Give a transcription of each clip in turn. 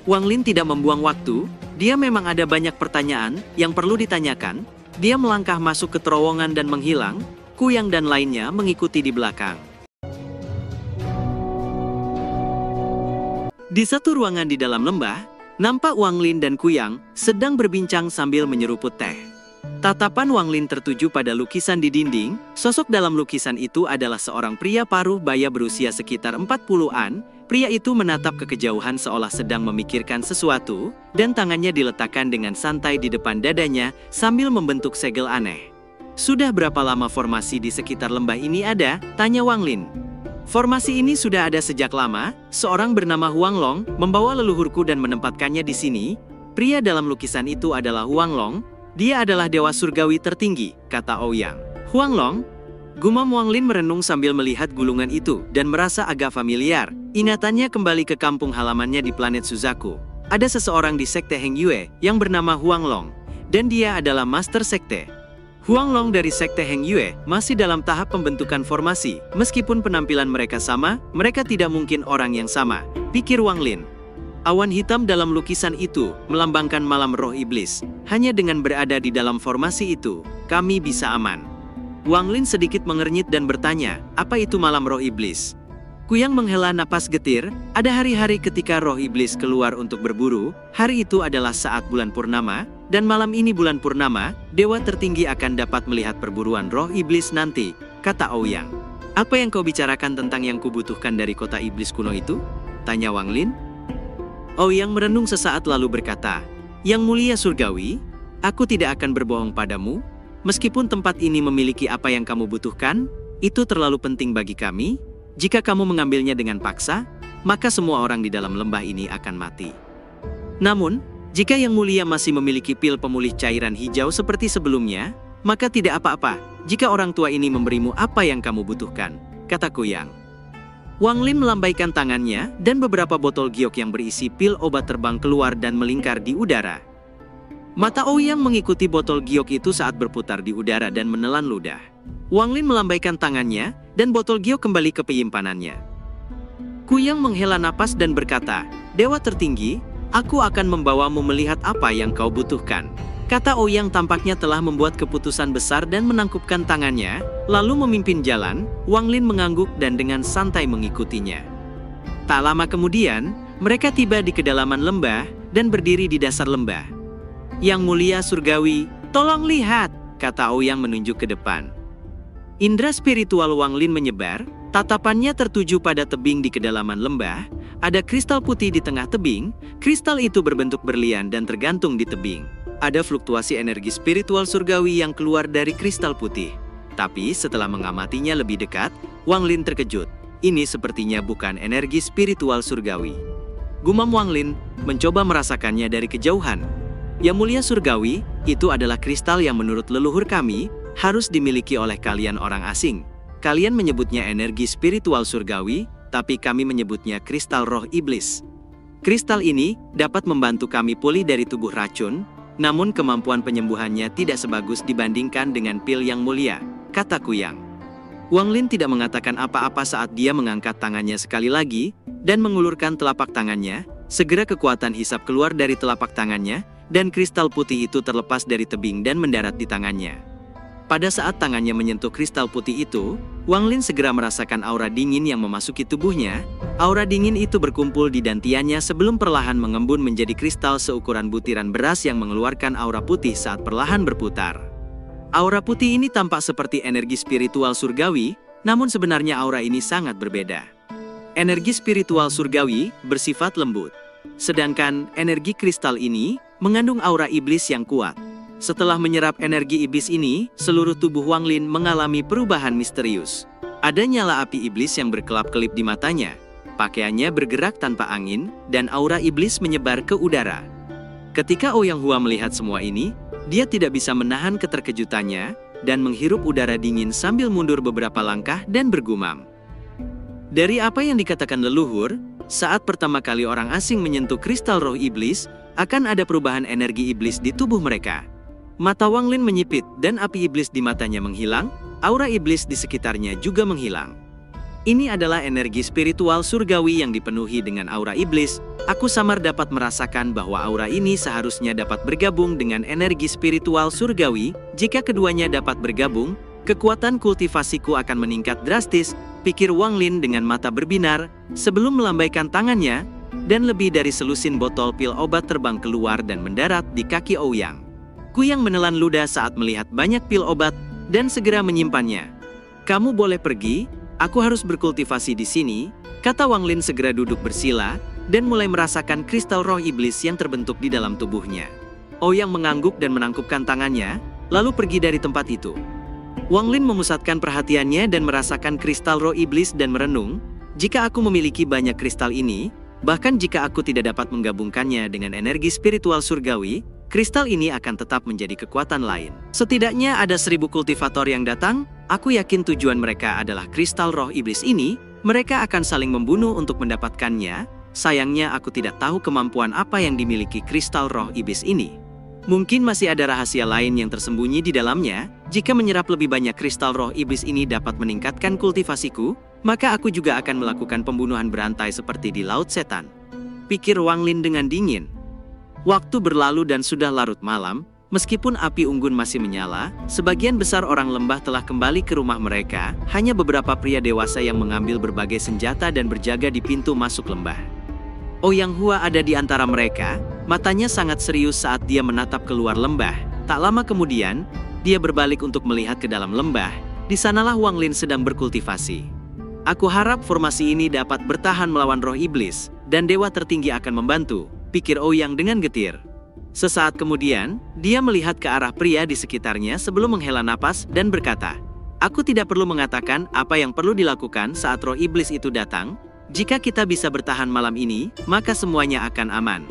Wang Lin tidak membuang waktu, dia memang ada banyak pertanyaan yang perlu ditanyakan. Dia melangkah masuk ke terowongan dan menghilang, Kuyang dan lainnya mengikuti di belakang. Di satu ruangan di dalam lembah, nampak Wang Lin dan Kuyang sedang berbincang sambil menyeruput teh. Tatapan Wang Lin tertuju pada lukisan di dinding. Sosok dalam lukisan itu adalah seorang pria paruh baya berusia sekitar 40-an. Pria itu menatap ke kejauhan seolah sedang memikirkan sesuatu, dan tangannya diletakkan dengan santai di depan dadanya sambil membentuk segel aneh. "Sudah berapa lama formasi di sekitar lembah ini ada?" tanya Wang Lin. "Formasi ini sudah ada sejak lama. Seorang bernama Huang Long membawa leluhurku dan menempatkannya di sini." Pria dalam lukisan itu adalah Huang Long. "Dia adalah dewa surgawi tertinggi," kata Ouyang. "Huang Long?" Gumam Wang Lin merenung sambil melihat gulungan itu dan merasa agak familiar. Ingatannya kembali ke kampung halamannya di planet Suzaku. Ada seseorang di sekte Heng Yue yang bernama Huang Long, dan dia adalah master sekte. Huang Long dari sekte Heng Yue masih dalam tahap pembentukan formasi. Meskipun penampilan mereka sama, mereka tidak mungkin orang yang sama, pikir Wang Lin. Awan hitam dalam lukisan itu melambangkan malam roh iblis. Hanya dengan berada di dalam formasi itu, kami bisa aman. Wang Lin sedikit mengernyit dan bertanya, "Apa itu malam roh iblis?" Kuyang menghela napas getir. Ada hari-hari ketika roh iblis keluar untuk berburu. Hari itu adalah saat bulan purnama, dan malam ini bulan purnama, dewa tertinggi akan dapat melihat perburuan roh iblis nanti, kata Ouyang. "Apa yang kau bicarakan tentang yang kubutuhkan dari kota iblis kuno itu?" tanya Wang Lin. Ouyang merenung sesaat lalu berkata, "Yang mulia surgawi, aku tidak akan berbohong padamu. Meskipun tempat ini memiliki apa yang kamu butuhkan, itu terlalu penting bagi kami. Jika kamu mengambilnya dengan paksa, maka semua orang di dalam lembah ini akan mati. Namun, jika Yang Mulia masih memiliki pil pemulih cairan hijau seperti sebelumnya, maka tidak apa-apa jika orang tua ini memberimu apa yang kamu butuhkan," kata Kuyang. Wang Lin melambaikan tangannya, dan beberapa botol giok yang berisi pil obat terbang keluar dan melingkar di udara. Mata Ouyang mengikuti botol giok itu saat berputar di udara dan menelan ludah. Wang Lin melambaikan tangannya, dan botol giok kembali ke penyimpanannya. Kuyang menghela napas dan berkata, "Dewa tertinggi, aku akan membawamu melihat apa yang kau butuhkan," kata Ouyang. Tampaknya telah membuat keputusan besar dan menangkupkan tangannya, lalu memimpin jalan. Wang Lin mengangguk dan dengan santai mengikutinya. Tak lama kemudian, mereka tiba di kedalaman lembah dan berdiri di dasar lembah. "Yang Mulia Surgawi, tolong lihat," kata Ouyang menunjuk ke depan. Indra spiritual Wang Lin menyebar, tatapannya tertuju pada tebing di kedalaman lembah. Ada kristal putih di tengah tebing. Kristal itu berbentuk berlian dan tergantung di tebing. Ada fluktuasi energi spiritual surgawi yang keluar dari kristal putih. Tapi setelah mengamatinya lebih dekat, Wang Lin terkejut. Ini sepertinya bukan energi spiritual surgawi. Gumam Wang Lin, mencoba merasakannya dari kejauhan. "Yang Mulia Surgawi, itu adalah kristal yang menurut leluhur kami, harus dimiliki oleh kalian orang asing. Kalian menyebutnya energi spiritual surgawi, tapi kami menyebutnya kristal roh iblis. Kristal ini dapat membantu kami pulih dari tubuh racun, namun kemampuan penyembuhannya tidak sebagus dibandingkan dengan pil yang mulia," kata Kuyang. Wang Lin tidak mengatakan apa-apa saat dia mengangkat tangannya sekali lagi, dan mengulurkan telapak tangannya. Segera kekuatan hisap keluar dari telapak tangannya, dan kristal putih itu terlepas dari tebing dan mendarat di tangannya. Pada saat tangannya menyentuh kristal putih itu, Wang Lin segera merasakan aura dingin yang memasuki tubuhnya. Aura dingin itu berkumpul di dantiannya sebelum perlahan mengembun menjadi kristal seukuran butiran beras yang mengeluarkan aura putih saat perlahan berputar. Aura putih ini tampak seperti energi spiritual surgawi, namun sebenarnya aura ini sangat berbeda. Energi spiritual surgawi bersifat lembut, sedangkan energi kristal ini mengandung aura iblis yang kuat. Setelah menyerap energi iblis ini, seluruh tubuh Wang Lin mengalami perubahan misterius. Ada nyala api iblis yang berkelap-kelip di matanya. Pakaiannya bergerak tanpa angin, dan aura iblis menyebar ke udara. Ketika Ouyang Hua melihat semua ini, dia tidak bisa menahan keterkejutannya, dan menghirup udara dingin sambil mundur beberapa langkah dan bergumam. Dari apa yang dikatakan leluhur, saat pertama kali orang asing menyentuh kristal roh iblis, akan ada perubahan energi iblis di tubuh mereka. Mata Wang Lin menyipit dan api iblis di matanya menghilang, aura iblis di sekitarnya juga menghilang. Ini adalah energi spiritual surgawi yang dipenuhi dengan aura iblis. Aku samar dapat merasakan bahwa aura ini seharusnya dapat bergabung dengan energi spiritual surgawi. Jika keduanya dapat bergabung, kekuatan kultivasiku akan meningkat drastis, pikir Wang Lin dengan mata berbinar, sebelum melambaikan tangannya, dan lebih dari selusin botol pil obat terbang keluar dan mendarat di kaki Ouyang. Kuyang menelan ludah saat melihat banyak pil obat, dan segera menyimpannya. Kamu boleh pergi, aku harus berkultivasi di sini, kata Wang Lin segera duduk bersila, dan mulai merasakan kristal roh iblis yang terbentuk di dalam tubuhnya. Ouyang mengangguk dan menangkupkan tangannya, lalu pergi dari tempat itu. Wang Lin memusatkan perhatiannya dan merasakan kristal roh iblis dan merenung, jika aku memiliki banyak kristal ini, bahkan jika aku tidak dapat menggabungkannya dengan energi spiritual surgawi, kristal ini akan tetap menjadi kekuatan lain. Setidaknya ada 1000 kultivator yang datang, aku yakin tujuan mereka adalah kristal roh iblis ini, mereka akan saling membunuh untuk mendapatkannya, sayangnya aku tidak tahu kemampuan apa yang dimiliki kristal roh iblis ini. Mungkin masih ada rahasia lain yang tersembunyi di dalamnya. Jika menyerap lebih banyak kristal roh iblis ini dapat meningkatkan kultivasiku, maka aku juga akan melakukan pembunuhan berantai seperti di Laut Setan, pikir Wang Lin dengan dingin. Waktu berlalu dan sudah larut malam, meskipun api unggun masih menyala, sebagian besar orang lembah telah kembali ke rumah mereka, hanya beberapa pria dewasa yang mengambil berbagai senjata dan berjaga di pintu masuk lembah. Ouyang Hua ada di antara mereka, matanya sangat serius saat dia menatap keluar lembah. Tak lama kemudian, dia berbalik untuk melihat ke dalam lembah, di sanalah Wang Lin sedang berkultivasi. Aku harap formasi ini dapat bertahan melawan roh iblis, dan dewa tertinggi akan membantu, pikir Ouyang dengan getir. Sesaat kemudian, dia melihat ke arah pria di sekitarnya sebelum menghela napas dan berkata, aku tidak perlu mengatakan apa yang perlu dilakukan saat roh iblis itu datang. Jika kita bisa bertahan malam ini, maka semuanya akan aman.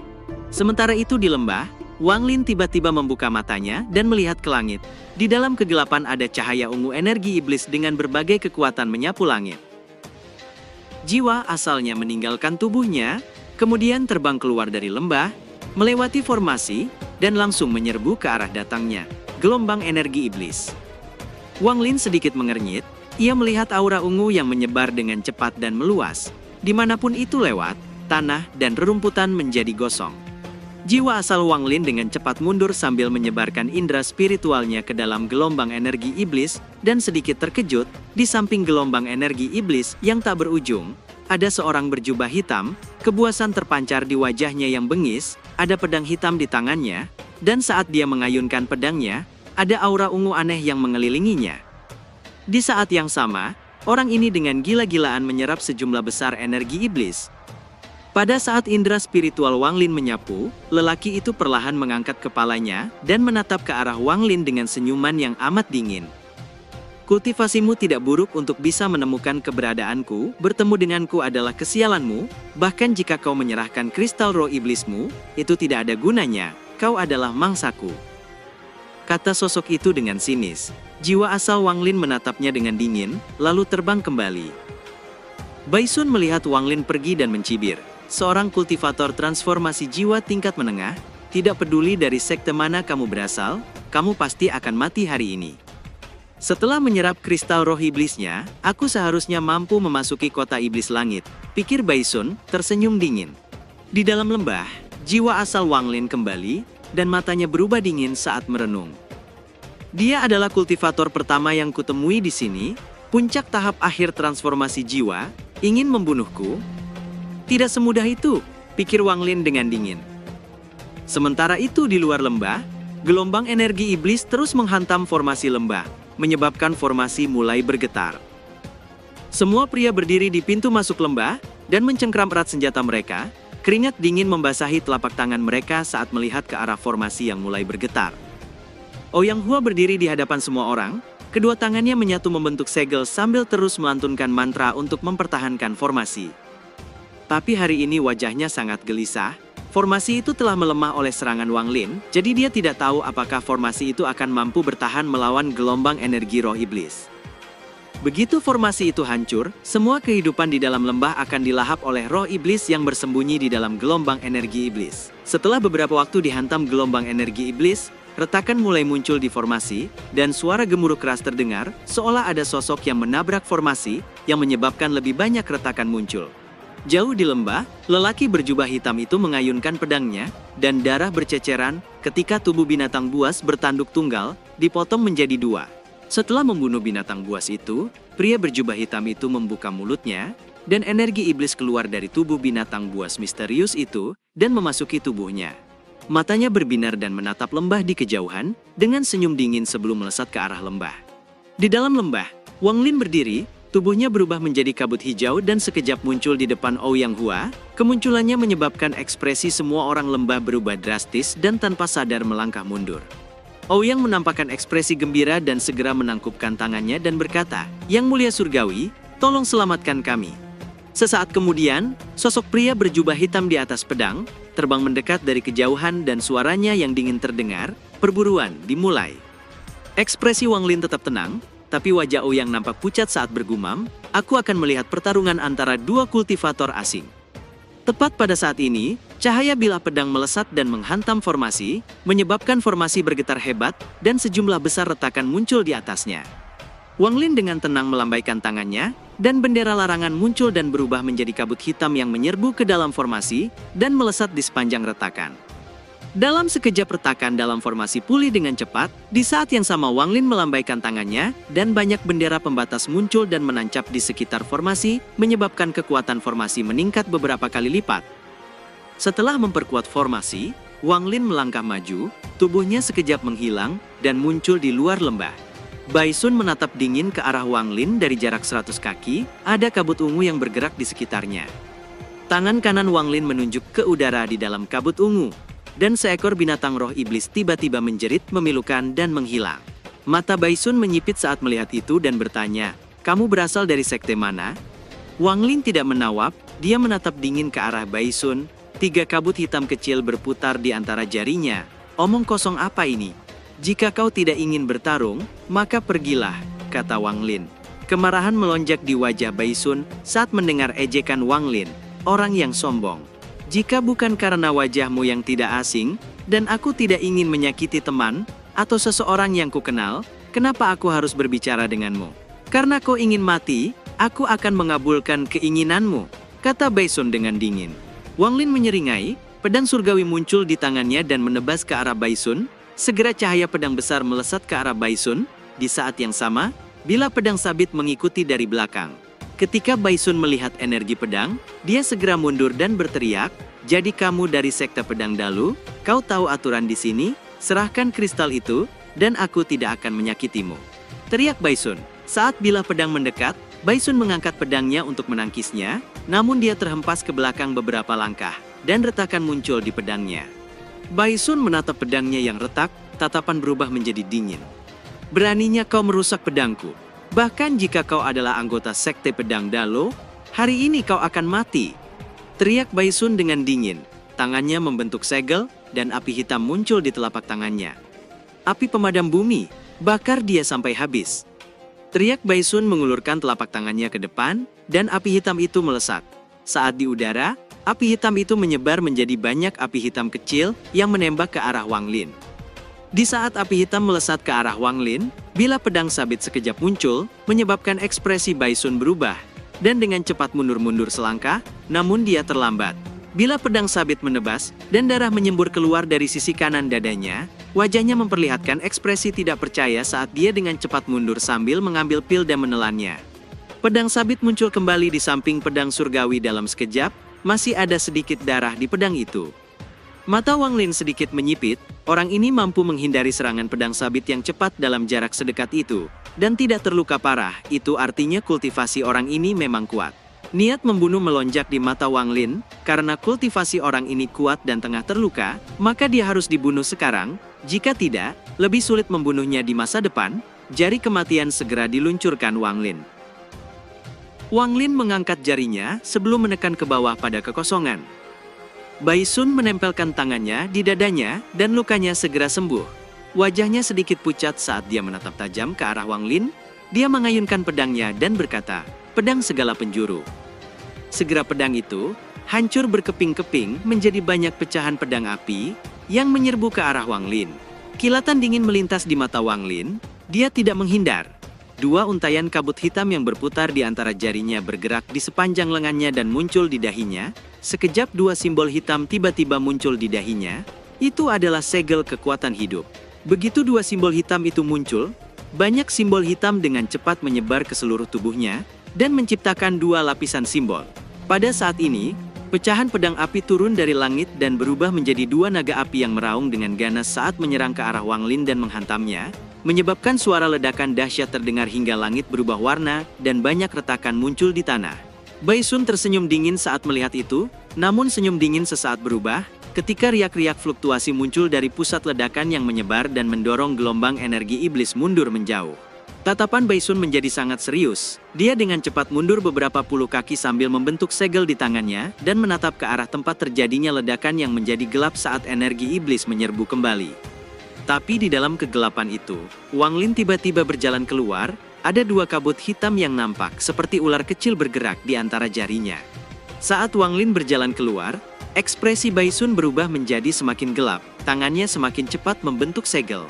Sementara itu di lembah, Wang Lin tiba-tiba membuka matanya dan melihat ke langit. Di dalam kegelapan ada cahaya ungu energi iblis dengan berbagai kekuatan menyapu langit. Jiwa asalnya meninggalkan tubuhnya, kemudian terbang keluar dari lembah, melewati formasi, dan langsung menyerbu ke arah datangnya gelombang energi iblis. Wang Lin sedikit mengernyit, ia melihat aura ungu yang menyebar dengan cepat dan meluas. Dimanapun itu lewat, tanah dan rerumputan menjadi gosong. Jiwa asal Wang Lin dengan cepat mundur sambil menyebarkan indera spiritualnya ke dalam gelombang energi iblis, dan sedikit terkejut, di samping gelombang energi iblis yang tak berujung, ada seorang berjubah hitam, kebuasan terpancar di wajahnya yang bengis, ada pedang hitam di tangannya, dan saat dia mengayunkan pedangnya, ada aura ungu aneh yang mengelilinginya. Di saat yang sama, orang ini dengan gila-gilaan menyerap sejumlah besar energi iblis. Pada saat indera spiritual Wang Lin menyapu, lelaki itu perlahan mengangkat kepalanya dan menatap ke arah Wang Lin dengan senyuman yang amat dingin. Kultivasimu tidak buruk untuk bisa menemukan keberadaanku, bertemu denganku adalah kesialanmu, bahkan jika kau menyerahkan kristal roh iblismu, itu tidak ada gunanya, kau adalah mangsaku. Kata sosok itu dengan sinis. Jiwa asal Wang Lin menatapnya dengan dingin, lalu terbang kembali. Baisun melihat Wang Lin pergi dan mencibir. Seorang kultivator transformasi jiwa tingkat menengah, tidak peduli dari sekte mana kamu berasal, kamu pasti akan mati hari ini. Setelah menyerap kristal roh iblisnya, aku seharusnya mampu memasuki kota iblis langit, pikir Baisun, tersenyum dingin. Di dalam lembah, jiwa asal Wang Lin kembali, dan matanya berubah dingin saat merenung. Dia adalah kultivator pertama yang kutemui di sini, puncak tahap akhir transformasi jiwa, ingin membunuhku? Tidak semudah itu, pikir Wang Lin dengan dingin. Sementara itu di luar lembah, gelombang energi iblis terus menghantam formasi lembah, menyebabkan formasi mulai bergetar. Semua pria berdiri di pintu masuk lembah, dan mencengkram erat senjata mereka, keringat dingin membasahi telapak tangan mereka saat melihat ke arah formasi yang mulai bergetar. Ouyang Hua berdiri di hadapan semua orang, kedua tangannya menyatu membentuk segel sambil terus melantunkan mantra untuk mempertahankan formasi. Tapi hari ini wajahnya sangat gelisah, formasi itu telah melemah oleh serangan Wang Lin, jadi dia tidak tahu apakah formasi itu akan mampu bertahan melawan gelombang energi roh iblis. Begitu formasi itu hancur, semua kehidupan di dalam lembah akan dilahap oleh roh iblis yang bersembunyi di dalam gelombang energi iblis. Setelah beberapa waktu dihantam gelombang energi iblis, retakan mulai muncul di formasi, dan suara gemuruh keras terdengar, seolah ada sosok yang menabrak formasi, yang menyebabkan lebih banyak retakan muncul. Jauh di lembah, lelaki berjubah hitam itu mengayunkan pedangnya, dan darah berceceran, ketika tubuh binatang buas bertanduk tunggal, dipotong menjadi dua. Setelah membunuh binatang buas itu, pria berjubah hitam itu membuka mulutnya, dan energi iblis keluar dari tubuh binatang buas misterius itu, dan memasuki tubuhnya. Matanya berbinar dan menatap lembah di kejauhan, dengan senyum dingin sebelum melesat ke arah lembah. Di dalam lembah, Wang Lin berdiri, tubuhnya berubah menjadi kabut hijau dan sekejap muncul di depan Ouyang Hua. Kemunculannya menyebabkan ekspresi semua orang lembah berubah drastis dan tanpa sadar melangkah mundur. Ouyang menampakkan ekspresi gembira dan segera menangkupkan tangannya dan berkata, "Yang mulia surgawi, tolong selamatkan kami." Sesaat kemudian, sosok pria berjubah hitam di atas pedang, terbang mendekat dari kejauhan dan suaranya yang dingin terdengar, "Perburuan dimulai." Ekspresi Wang Lin tetap tenang, tapi wajah Ouyang nampak pucat saat bergumam, "Aku akan melihat pertarungan antara dua kultivator asing." Tepat pada saat ini, cahaya bilah pedang melesat dan menghantam formasi, menyebabkan formasi bergetar hebat, dan sejumlah besar retakan muncul di atasnya. Wang Lin dengan tenang melambaikan tangannya, dan bendera larangan muncul dan berubah menjadi kabut hitam yang menyerbu ke dalam formasi, dan melesat di sepanjang retakan. Dalam sekejap retakan dalam formasi pulih dengan cepat, di saat yang sama Wang Lin melambaikan tangannya, dan banyak bendera pembatas muncul dan menancap di sekitar formasi, menyebabkan kekuatan formasi meningkat beberapa kali lipat. Setelah memperkuat formasi, Wang Lin melangkah maju, tubuhnya sekejap menghilang, dan muncul di luar lembah. Bai Sun menatap dingin ke arah Wang Lin dari jarak 100 kaki, ada kabut ungu yang bergerak di sekitarnya. Tangan kanan Wang Lin menunjuk ke udara di dalam kabut ungu, dan seekor binatang roh iblis tiba-tiba menjerit, memilukan dan menghilang. Mata Bai Sun menyipit saat melihat itu dan bertanya, "Kamu berasal dari sekte mana?" Wang Lin tidak menawab, dia menatap dingin ke arah Bai Sun, 3 kabut hitam kecil berputar di antara jarinya. "Omong kosong apa ini? Jika kau tidak ingin bertarung, maka pergilah," kata Wang Lin. Kemarahan melonjak di wajah Bai Sun saat mendengar ejekan Wang Lin, "Orang yang sombong. Jika bukan karena wajahmu yang tidak asing, dan aku tidak ingin menyakiti teman, atau seseorang yang kukenal, kenapa aku harus berbicara denganmu? Karena kau ingin mati, aku akan mengabulkan keinginanmu," kata Bai Sun dengan dingin. Wang Lin menyeringai, pedang surgawi muncul di tangannya dan menebas ke arah Bai Sun. Segera cahaya pedang besar melesat ke arah Bai Sun. Di saat yang sama, bilah pedang sabit mengikuti dari belakang. Ketika Bai Sun melihat energi pedang, dia segera mundur dan berteriak, "Jadi kamu dari sekte pedang Dalu? Kau tahu aturan di sini? Serahkan kristal itu, dan aku tidak akan menyakitimu," teriak Bai Sun. Saat bilah pedang mendekat, Bai Sun mengangkat pedangnya untuk menangkisnya, namun dia terhempas ke belakang beberapa langkah, dan retakan muncul di pedangnya. Bai Sun menatap pedangnya yang retak, tatapan berubah menjadi dingin. "Beraninya kau merusak pedangku. Bahkan jika kau adalah anggota sekte pedang Dalo, hari ini kau akan mati," teriak Bai Sun dengan dingin. Tangannya membentuk segel, dan api hitam muncul di telapak tangannya. "Api pemadam bumi, bakar dia sampai habis," teriak Bai Sun mengulurkan telapak tangannya ke depan, dan api hitam itu melesat. Saat di udara, api hitam itu menyebar menjadi banyak api hitam kecil yang menembak ke arah Wang Lin. Di saat api hitam melesat ke arah Wang Lin, bilah pedang sabit sekejap muncul, menyebabkan ekspresi Bai Sun berubah, dan dengan cepat mundur-mundur selangkah, namun dia terlambat. Bilah pedang sabit menebas, dan darah menyembur keluar dari sisi kanan dadanya, wajahnya memperlihatkan ekspresi tidak percaya saat dia dengan cepat mundur sambil mengambil pil dan menelannya. Pedang sabit muncul kembali di samping pedang surgawi dalam sekejap, masih ada sedikit darah di pedang itu. Mata Wang Lin sedikit menyipit, orang ini mampu menghindari serangan pedang sabit yang cepat dalam jarak sedekat itu, dan tidak terluka parah, itu artinya kultivasi orang ini memang kuat. Niat membunuh melonjak di mata Wang Lin, karena kultivasi orang ini kuat dan tengah terluka, maka dia harus dibunuh sekarang, jika tidak, lebih sulit membunuhnya di masa depan. Jari kematian segera diluncurkan Wang Lin. Wang Lin mengangkat jarinya sebelum menekan ke bawah pada kekosongan. Bai Sun menempelkan tangannya di dadanya dan lukanya segera sembuh. Wajahnya sedikit pucat saat dia menatap tajam ke arah Wang Lin. Dia mengayunkan pedangnya dan berkata, "Pedang segala penjuru." Segera pedang itu hancur berkeping-keping menjadi banyak pecahan pedang api yang menyerbu ke arah Wang Lin. Kilatan dingin melintas di mata Wang Lin, dia tidak menghindar. Dua untaian kabut hitam yang berputar di antara jarinya bergerak di sepanjang lengannya dan muncul di dahinya. Sekejap dua simbol hitam tiba-tiba muncul di dahinya. Itu adalah segel kekuatan hidup. Begitu dua simbol hitam itu muncul, banyak simbol hitam dengan cepat menyebar ke seluruh tubuhnya dan menciptakan dua lapisan simbol. Pada saat ini, pecahan pedang api turun dari langit dan berubah menjadi dua naga api yang meraung dengan ganas saat menyerang ke arah Wang Lin dan menghantamnya, menyebabkan suara ledakan dahsyat terdengar hingga langit berubah warna dan banyak retakan muncul di tanah. Bai Sun tersenyum dingin saat melihat itu, namun senyum dingin sesaat berubah, ketika riak-riak fluktuasi muncul dari pusat ledakan yang menyebar dan mendorong gelombang energi iblis mundur menjauh. Tatapan Bai Sun menjadi sangat serius. Dia dengan cepat mundur beberapa puluh kaki sambil membentuk segel di tangannya dan menatap ke arah tempat terjadinya ledakan yang menjadi gelap saat energi iblis menyerbu kembali. Tapi di dalam kegelapan itu, Wang Lin tiba-tiba berjalan keluar, ada dua kabut hitam yang nampak seperti ular kecil bergerak di antara jarinya. Saat Wang Lin berjalan keluar, ekspresi Bai Sun berubah menjadi semakin gelap, tangannya semakin cepat membentuk segel.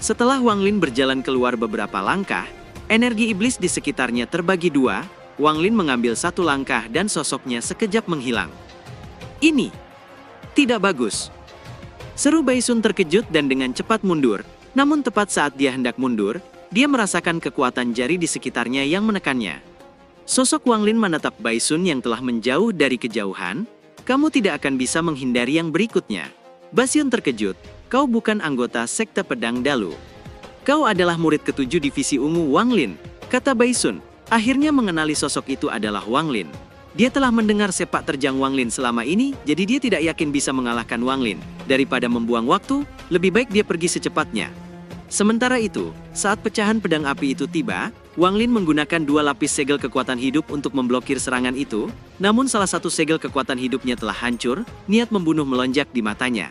Setelah Wang Lin berjalan keluar beberapa langkah, energi iblis di sekitarnya terbagi dua. Wang Lin mengambil satu langkah dan sosoknya sekejap menghilang. Ini tidak bagus. Seru Bai Sun terkejut dan dengan cepat mundur, namun tepat saat dia hendak mundur, dia merasakan kekuatan jari di sekitarnya yang menekannya. Sosok Wang Lin menatap Bai Sun yang telah menjauh dari kejauhan. Kamu tidak akan bisa menghindari yang berikutnya. Bai Sun terkejut. Kau bukan anggota sekte pedang Dalu. Kau adalah murid ketujuh divisi ungu Wang Lin, kata Bai Sun. Akhirnya mengenali sosok itu adalah Wang Lin. Dia telah mendengar sepak terjang Wang Lin selama ini, jadi dia tidak yakin bisa mengalahkan Wang Lin. Daripada membuang waktu, lebih baik dia pergi secepatnya. Sementara itu, saat pecahan pedang api itu tiba, Wang Lin menggunakan dua lapis segel kekuatan hidup untuk memblokir serangan itu, namun salah satu segel kekuatan hidupnya telah hancur, niat membunuh melonjak di matanya.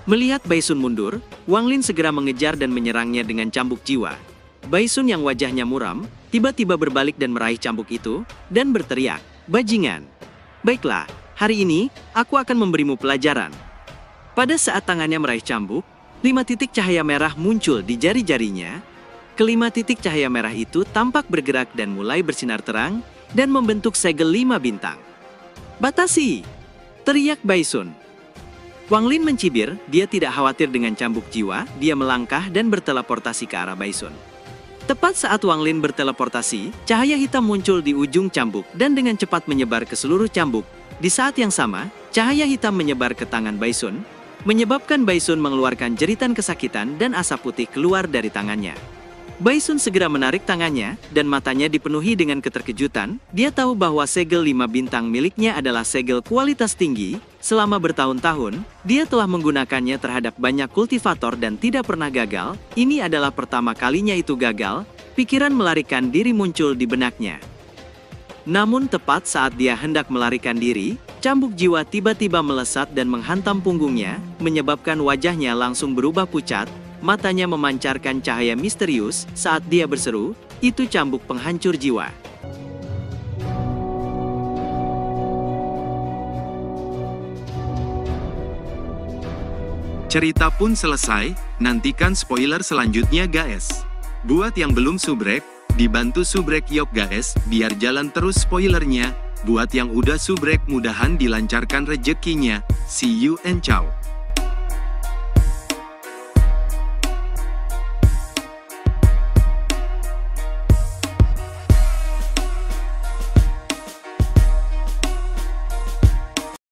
Melihat Bai Sun mundur, Wang Lin segera mengejar dan menyerangnya dengan cambuk jiwa. Bai Sun yang wajahnya muram, tiba-tiba berbalik dan meraih cambuk itu, dan berteriak, "Bajingan! Baiklah, hari ini, aku akan memberimu pelajaran." Pada saat tangannya meraih cambuk, 5 titik cahaya merah muncul di jari-jarinya. Kelima titik cahaya merah itu tampak bergerak dan mulai bersinar terang, dan membentuk segel 5 bintang. "Batasi!" teriak Bai Sun. Wang Lin mencibir, dia tidak khawatir dengan cambuk jiwa, dia melangkah dan berteleportasi ke arah Bai Sun. Tepat saat Wang Lin berteleportasi, cahaya hitam muncul di ujung cambuk dan dengan cepat menyebar ke seluruh cambuk. Di saat yang sama, cahaya hitam menyebar ke tangan Bai Sun, menyebabkan Bai Sun mengeluarkan jeritan kesakitan dan asap putih keluar dari tangannya. Bai Sun segera menarik tangannya, dan matanya dipenuhi dengan keterkejutan. Dia tahu bahwa segel 5 bintang miliknya adalah segel kualitas tinggi. Selama bertahun-tahun, dia telah menggunakannya terhadap banyak kultivator dan tidak pernah gagal. Ini adalah pertama kalinya itu gagal. Pikiran melarikan diri muncul di benaknya. Namun tepat saat dia hendak melarikan diri, cambuk jiwa tiba-tiba melesat dan menghantam punggungnya, menyebabkan wajahnya langsung berubah pucat. Matanya memancarkan cahaya misterius saat dia berseru, "Itu cambuk penghancur jiwa." Cerita pun selesai, nantikan spoiler selanjutnya guys. Buat yang belum subrek, dibantu subrek yok guys, biar jalan terus spoilernya. Buat yang udah subrek mudahan dilancarkan rezekinya. See you and ciao.